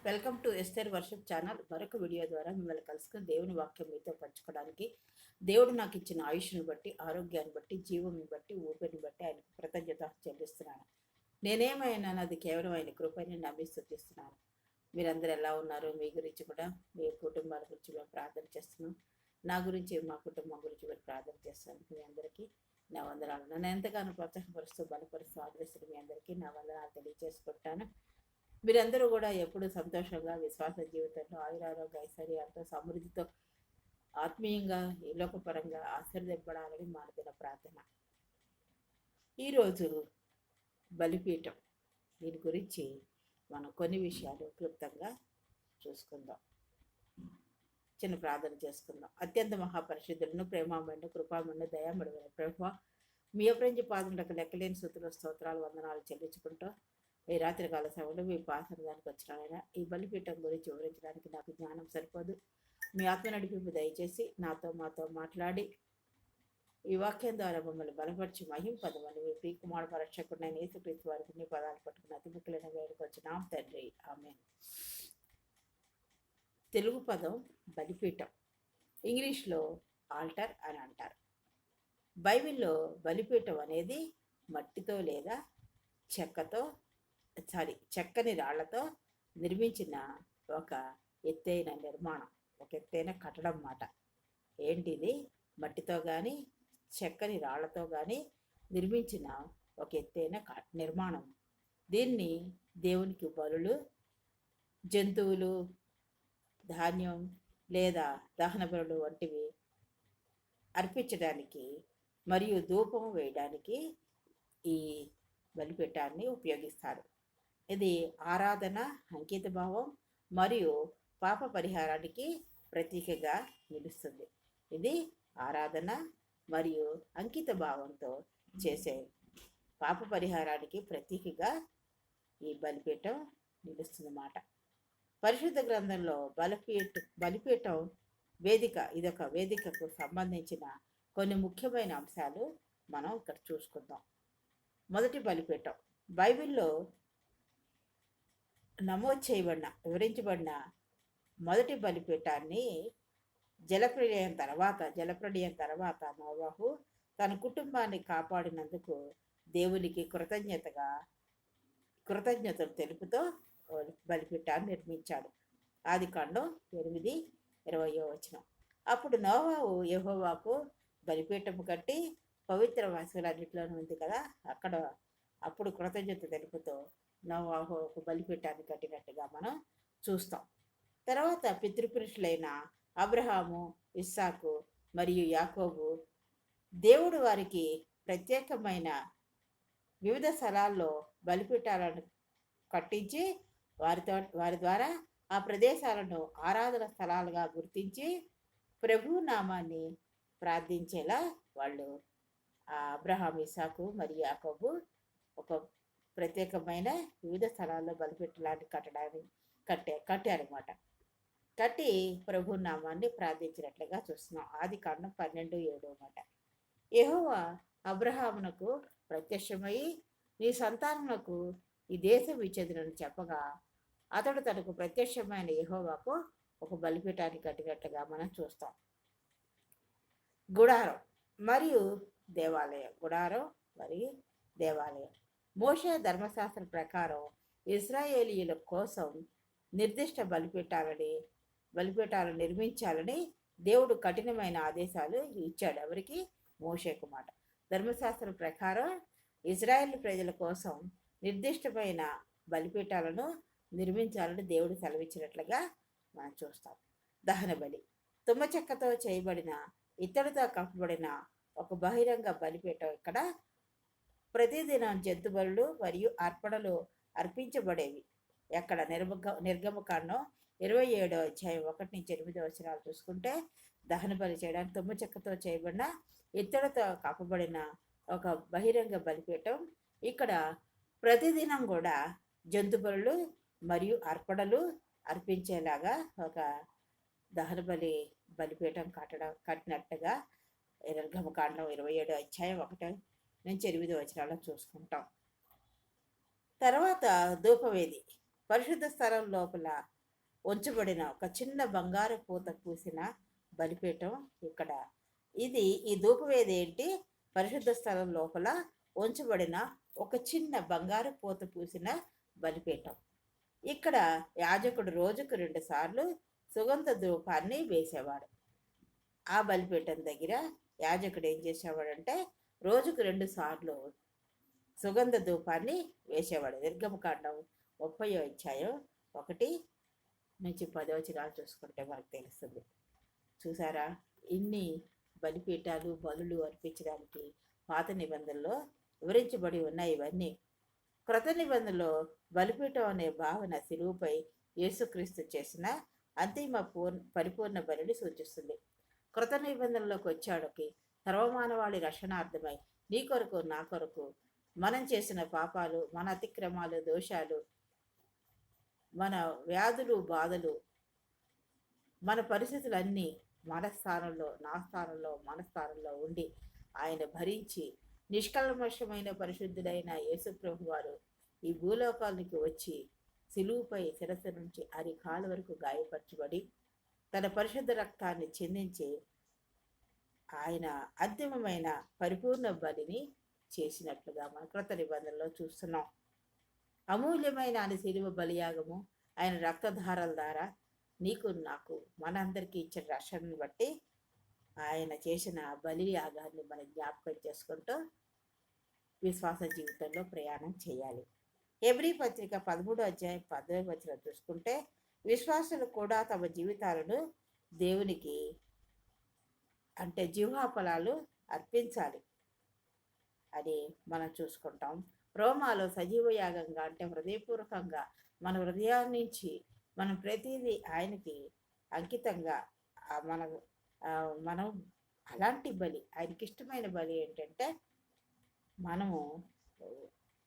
Welcome to Esther worship channel. మరొక video ద్వారా మిమ్మల్ని కలుసుకుని దేవుని వాక్యం మీతో పంచుకోవడానికి దేవుడు నాకు ఇచ్చిన ఆయుష్ను బట్టి, ఆరోగ్యాన్ని బట్టి, జీవుని బట్టి, ఊపిరిని బట్టి ఆయనకు కృతజ్ఞత చెల్లిస్తున్నాను. నేనేమైనా అది కేవలం ఆయన కృపని నమ్మి స్తుతిస్తున్నాను. మీరందరూ ఎలా ఉన్నారు? మీ గురించి కూడా, మీ కుటుంబాల గురించి మేము ప్రార్థన చేస్తున్నాం. నా గురించి, మా కుటుంబం గురించి మీరు ప్రార్థన చేస్తున్నాను. మీ అందరికీ నా వందనాలు. నన్ను ఎంతగానో ప్రోత్సాహపరుస్తూ బలపరుస్తూ ఆదరిస్తున్న మీ అందరికీ నా వందనాలు తెలియజేసుకుంటాను. మీరందరూ కూడా ఎప్పుడు సంతోషంగా విశ్వాస జీవితంలో ఆయురారోగ్య ఐశ్వర్యాలతో సమృద్ధితో ఆత్మీయంగా ఈ లోకపరంగా ఆశీర్వదింపడాలని మానదిన ప్రార్థన. ఈరోజు బలిపీఠం, దీని గురించి మనం కొన్ని విషయాలు క్లుప్తంగా చూసుకుందాం. చిన్న ప్రార్థన చేసుకుందాం. అత్యంత మహాపరిశుద్ధులను, ప్రేమామణ్ణి, కృపామణ్ణి, దయామడుగున ప్రభు, మీ అప్రంజి పాదములకు లెక్కలేని స్తుతులు, స్తోత్రాలు, వందనాలు చెల్లించుకుంటూ ఈ రాత్రికాల సమయంలో మీ పాసనడానికి వచ్చినానైనా ఈ బలిపీఠం గురించి వివరించడానికి నాకు జ్ఞానం సరిపోదు. మీ ఆత్మ నడిపింపు దయచేసి మాతో మాట్లాడి ఈ వాక్యం ద్వారా మమ్మల్ని బలపరిచి మహింపదమని మీ ప్రియకుమార పరక్షకుడిన యేసుక్రీస్తు వారికి నీ పదాలు పట్టుకుని అతి ముఖ్యమైన వేడుకు వచ్చినాం తండ్రి, ఆమేన్. తెలుగు పదం బలిపీఠం, ఇంగ్లీష్లో ఆల్టర్ అని అంటారు. బైబిల్లో బలిపీఠం అనేది మట్టితో లేదా చెక్కని రాళ్లతో నిర్మించిన ఒక ఎత్తైన నిర్మాణం, ఒక ఎత్తైన కట్టడం మాట. ఏంటిది? మట్టితో కానీ చెక్కని రాళ్లతో కానీ నిర్మించిన ఒక ఎత్తైన నిర్మాణం. దీన్ని దేవునికి బలులు, జంతువులు, ధాన్యం లేదా దహన బలులు వంటివి అర్పించడానికి మరియు ధూపం వేయడానికి ఈ బలిపీఠాన్ని ఉపయోగిస్తారు. ఇది ఆరాధన, అంకిత భావం మరియు పాప పరిహారానికి ప్రతీకగా నిలుస్తుంది. ఇది ఆరాధన మరియు అంకిత భావంతో చేసే పాప పరిహారానికి ప్రతీకగా ఈ బలిపీఠం నిలుస్తుందన్నమాట. పరిశుద్ధ గ్రంథంలో బలిపీఠం వేదిక, ఇదొక వేదికకు సంబంధించిన కొన్ని ముఖ్యమైన అంశాలు మనం ఇక్కడ చూసుకుందాం. మొదటి బలిపీఠం, బైబిల్లో నమోదు చేయబడిన, వివరించబడిన మొదటి బలిపీఠాన్ని జలప్రళయం తర్వాత నోవాహు తన కుటుంబాన్ని కాపాడినందుకు దేవునికి కృతజ్ఞతలు తెలుపుతూ బలిపీఠాన్ని నిర్మించాడు. ఆదికాండం 8:20. అప్పుడు నోవాహు యెహోవాకు బలిపీఠము కట్టి, పవిత్ర వాసులన్నింటిలోనూ ఉంది కదా, అప్పుడు కృతజ్ఞత తెలుపుతూ నోవాహు ఒక బలిపీఠాన్ని కట్టినట్టుగా మనం చూస్తాం. తర్వాత పితృపురుషులైన అబ్రహాము, ఇస్సాకు మరియు యాకోబు దేవుడు వారికి ప్రత్యేకమైన వివిధ స్థలాల్లో బలిపీఠాలను కట్టించి వారి ద్వారా ఆ ప్రదేశాలను ఆరాధన స్థలాలుగా గుర్తించి ప్రభు నామాన్ని ప్రార్థించేలా వాళ్ళు అబ్రహాం, ఇస్సాకు మరియు యాకోబు ఒక ప్రత్యేకమైన వివిధ స్థలాల్లో బలిపీఠాలను కట్టారన్నమాట. కట్టి ప్రభు నామాన్ని ప్రార్థించినట్లుగా చూస్తున్నాం. ఆదికాండం 12:7. యెహోవా అబ్రహామునకు ప్రత్యక్షమై, నీ సంతానమునకు ఈ దేశం ఇచ్చేదనని చెప్పగా, అతడు తనకు ప్రత్యక్షమైన యెహోవాకు ఒక బలిపీఠాన్ని కట్టినట్లుగా మనం చూస్తాం. గుడారం మరియు దేవాలయం. మోషే ధర్మశాస్త్రం ప్రకారం ఇశ్రాయేలీయుల కోసం నిర్దిష్ట బలిపీఠాలను నిర్మించాలని దేవుడు కఠినమైన ఆదేశాలు ఇచ్చాడు. ఎవరికి? మోషేకు మాట. ధర్మశాస్త్రం ప్రకారం ఇజ్రాయేల్ ప్రజల కోసం నిర్దిష్టమైన బలిపీఠాలను నిర్మించాలని దేవుడు సెలవిచ్చినట్లుగా మనం చూస్తాం. దహన బలి, తుమ్మ చెక్కతో చేయబడిన, ఇత్తడితో కప్పబడిన ఒక బహిరంగ బలిపీఠం. ఇక్కడ ప్రతిదినం జంతు బలులు మరియు అర్పణలు అర్పించబడేవి. ఎక్కడ? నిర్గమకాండం 27:1-8 చూసుకుంటే, దహన బలి చేయడానికి తుమ్మ చెక్కతో చేయబడిన, ఇత్తడితో కప్పబడిన ఒక బహిరంగ బలిపీఠం. ఇక్కడ ప్రతిదినం కూడా జంతు బలులు మరియు అర్పణలు అర్పించేలాగా ఒక దహన బలిపీఠం కట్టినట్టుగా నిర్గమకాండం 27:1-8 చూసుకుంటాం. తర్వాత ధూపవేది, పరిశుద్ధ స్థలం లోపల ఉంచబడిన ఒక చిన్న బంగారు పూత పూసిన బలిపీఠం ఇక్కడ. ఈ ధూపవేది ఏంటి? పరిశుద్ధ స్థలం లోపల ఉంచబడిన ఒక చిన్న బంగారు పూత పూసిన బలిపీఠం. ఇక్కడ యాజకుడు రోజుకు 2 సార్లు సుగంధ ధూపాన్ని వేసేవాడు. ఆ బలిపీఠం దగ్గర యాజకుడు ఏం చేసేవాడంటే రోజుకు 2 సార్లు సుగంధ ధూపాన్ని వేసేవాడు. నిర్గమకాండం 30వ అధ్యాయం 1 నుంచి 10వ వచనాలు చూసుకుంటే మనకు తెలుస్తుంది. చూసారా, ఇన్ని బలిపీఠాలు బలులు అర్పించడానికి పాత నిబంధనలో వివరించబడి ఉన్నాయి. ఇవన్నీ క్రొత్త నిబంధనలో బలిపీఠం అనే భావన శిలువపై యేసుక్రీస్తు చేసిన అంతిమ పరిపూర్ణ బలిని సూచిస్తుంది. క్రొత్త నిబంధనలోకి వచ్చాడుకి సర్వమానవాళి రక్షణార్థమై నీ కొరకు నా కొరకు మనం చేసిన పాపాలు, మన అతిక్రమాలు, దోషాలు, మన వ్యాధులు, బాధలు, మన పరిస్థితులన్నీ మన స్థానంలో, నా స్థానంలో, మన స్థానంలో ఉండి ఆయన భరించి నిష్కల్మషమైన పరిశుద్ధుడైన యేసుప్రభు వారు ఈ భూలోకానికి వచ్చి శిలువుపై శిరస్సు నుంచి అరికాల వరకు గాయపరచబడి తన పరిశుద్ధ రక్తాన్ని చిందించి ఆయన అంతిమమైన పరిపూర్ణ బలిని చేసినట్లుగా మన క్రొత్త నిబంధనలో చూస్తున్నాం. అమూల్యమైన ఆయన శిలువ బలియాగము, ఆయన రక్తధారల ద్వారా నీకు నాకు మనందరికీ ఇచ్చిన రక్షణను బట్టి ఆయన చేసిన బలి యాగాన్ని మనం జ్ఞాపకం చేసుకుంటూ విశ్వాస జీవితంలో ప్రయాణం చేయాలి. హెబ్రీ పత్రిక 13వ అధ్యాయం 10వ వచనం చూసుకుంటే విశ్వాసులు కూడా తమ జీవితాలను దేవునికి అంటే జీవాఫలాలు అర్పించాలి అని మనం చూసుకుంటాం. రోమాలో సజీవ యాగంగా అంటే హృదయపూర్వకంగా మన హృదయాల నుంచి మనం ప్రతిదీ ఆయనకి అంకితంగా మనం అలాంటి బలి, ఆయనకి ఇష్టమైన బలి ఏంటంటే మనము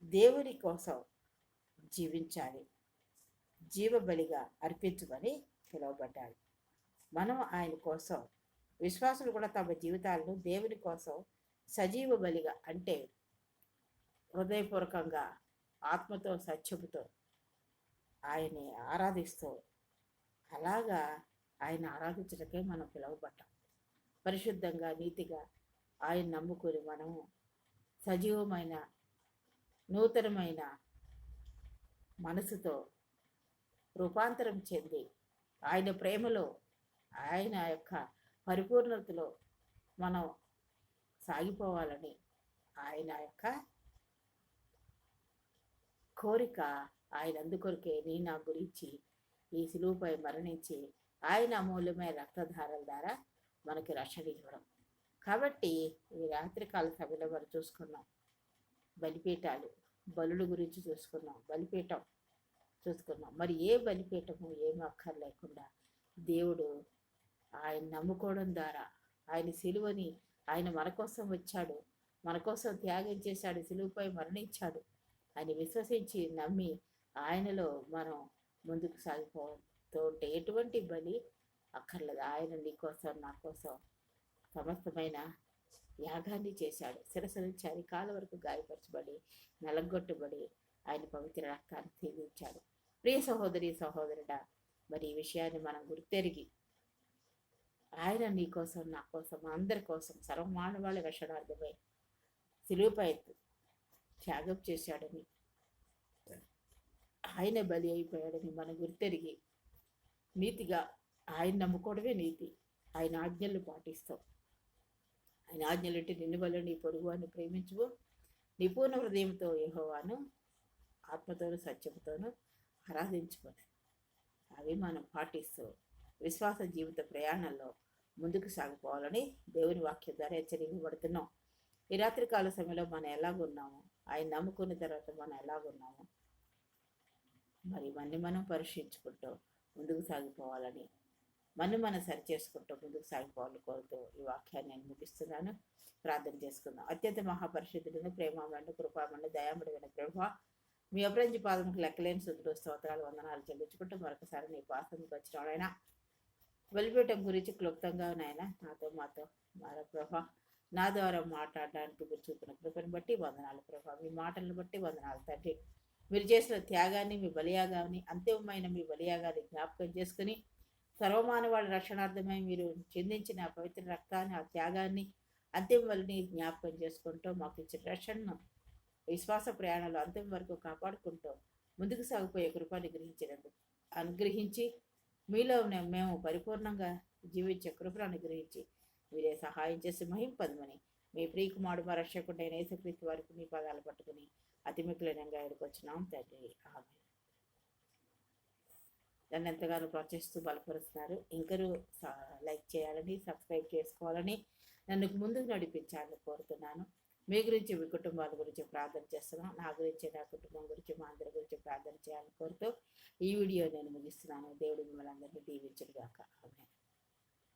దేవుని కోసం జీవించాలి, జీవబలిగా అర్పించమని పిలువబడ్డాడు. మనం ఆయన కోసం, విశ్వాసులు కూడా తమ జీవితాలను దేవుని కోసం సజీవ బలిగా అంటే హృదయపూర్వకంగా ఆత్మతో సత్యముతో ఆయన్ని ఆరాధిస్తూ అలాగా ఆయన ఆరాధించడకే మనం పిలువబడ్డాం. పరిశుద్ధంగా నీతిగా ఆయన నమ్ముకొని మనము సజీవమైన నూతనమైన మనసుతో రూపాంతరం చెంది ఆయన ప్రేమలో ఆయన యొక్క పరిపూర్ణతలో మనం సాగిపోవాలని ఆయన యొక్క కోరిక. ఆయన అందుకొరకే నీ నా గురించి ఈ శిలువపై మరణించి ఆయన అమూల్యమైన రక్తధారల ద్వారా మనకి రక్షణ ఇవ్వడం. కాబట్టి ఈ రాత్రికాల సభలో మనం చూసుకున్నాం బలిపీఠాలు, బలుల గురించి చూసుకున్నాం, బలిపీఠం చూసుకున్నాం. మరి ఏ బలిపీఠము ఏమి అక్కర్లేకుండా దేవుడు ఆయన నమ్ముకోవడం ద్వారా ఆయన సిలువని ఆయన మన కోసం వచ్చాడు, మన కోసం త్యాగం చేశాడు, సిలువపై మరణించాడు అని విశ్వసించి నమ్మి ఆయనలో మనం ముందుకు సాగిపోతూ ఉంటే ఎటువంటి బలి అక్కర్లేదు. ఆయన నీ కోసం నా కోసం సమస్తమైన యాగాన్ని చేశాడు. శిరస్సు నుంచి అరికాల వరకు గాయపరచబడి నలగొట్టబడి ఆయన పవిత్ర రక్తాన్ని తీర్చాడు. ప్రియ సహోదరి సహోదరుడా, మరి ఈ విషయాన్ని మనం గుర్తెరిగి ఆయన నీ కోసం నా కోసం అందరి కోసం సర్వమానవాళి రక్షణార్థమై శిలువపై త్యాగం చేశాడని, ఆయన బలి అయిపోయాడని మనం గుర్తెరిగి నీతిగా ఆయన నమ్ముకోవడమే నీతి, ఆయన ఆజ్ఞలు పాటిస్తాం. ఆయన ఆజ్ఞలంటే నిన్ను వల్ల నీ పొరుగు అని ప్రేమించువు, నీ పూర్ణ హృదయంతో యెహోవాను ఆత్మతోనూ సత్యంతోనూ ఆరాధించుకొని అవి మనం పాటిస్తూ విశ్వాస జీవిత ప్రయాణంలో ముందుకు సాగిపోవాలని దేవుని వాక్యం ద్వారా హెచ్చరింపబడుతున్నాం. ఈ రాత్రికాల సమయంలో మనం ఎలాగున్నాము, ఆయన నమ్ముకున్న తర్వాత మనం ఎలాగున్నాము, మరి మనం పరీక్షించుకుంటూ ముందుకు సాగిపోవాలని మనం సరి చేసుకుంటూ ముందుకు సాగిపోవాలని కోరుతూ ఈ వాక్యాన్ని నేను ముగిస్తున్నాను. ప్రార్థన చేసుకుందాం. అత్యంత మహాపరిశుద్ధులను ప్రేమమండు కృపామండు దయాముడైన ప్రభువా, మీ అపరంజి పాదముకు లెక్కలేని శుద్ధులు స్తోత్రాలు వందనాలు చెల్లించుకుంటూ మరొకసారి నీ పాసంకి వచ్చినాడైనా బలిపీఠం గురించి క్లుప్తంగా నాయన మాతో మార ప్రభా నా ద్వారా మాట్లాడడానికి మీరు చూపిన కృపను బట్టి వందనాలు ప్రభా, మీ మాటలను బట్టి వందనాలు తండ్రి. మీరు చేసిన త్యాగాన్ని, మీ బలియాగాన్ని, అంతిమమైన మీ బలియాగాన్ని జ్ఞాపకం చేసుకుని సర్వమానవాళి రక్షణార్థమై మీరు చిందించిన పవిత్ర రక్తాన్ని, ఆ త్యాగాన్ని, అంతిమ బలిని జ్ఞాపకం చేసుకుంటూ మాకు ఇచ్చిన రక్షణను విశ్వాస ప్రయాణాలు అంతిమ వరకు కాపాడుకుంటూ ముందుకు సాగిపోయే కృప అనుగ్రహించి మీలో మేము పరిపూర్ణంగా జీవించే కృపను అనుగ్రహించి మీరే సహాయం చేసి మహింపదమని మీ ప్రియకుమారుడు మా రక్షకుడైన యేసుక్రీస్తు వారికి మీ పదాలు పట్టుకుని అతి మిక్కులైనంగా ఎదుర్కొచ్చినాం తండ్రి. ఆమె నన్ను ఎంతగానో ప్రోత్సహిస్తూ బలపరుస్తున్నారు. ఇంకరూ లైక్ చేయాలని, సబ్స్క్రైబ్ చేసుకోవాలని, నన్ను ముందుకు నడిపించాలని కోరుతున్నాను. మీ గురించి, మీ కుటుంబాల గురించి ప్రార్థన చేస్తున్నాను. నా గురించి, నా కుటుంబం గురించి, మా అందరి గురించి ప్రార్థన చేయాలని కోరుతూ ఈ వీడియో నేను ముగిస్తున్నాను. దేవుడు మిమ్మల్ని అందరినీ దీవించుగాక. ఆమేన్.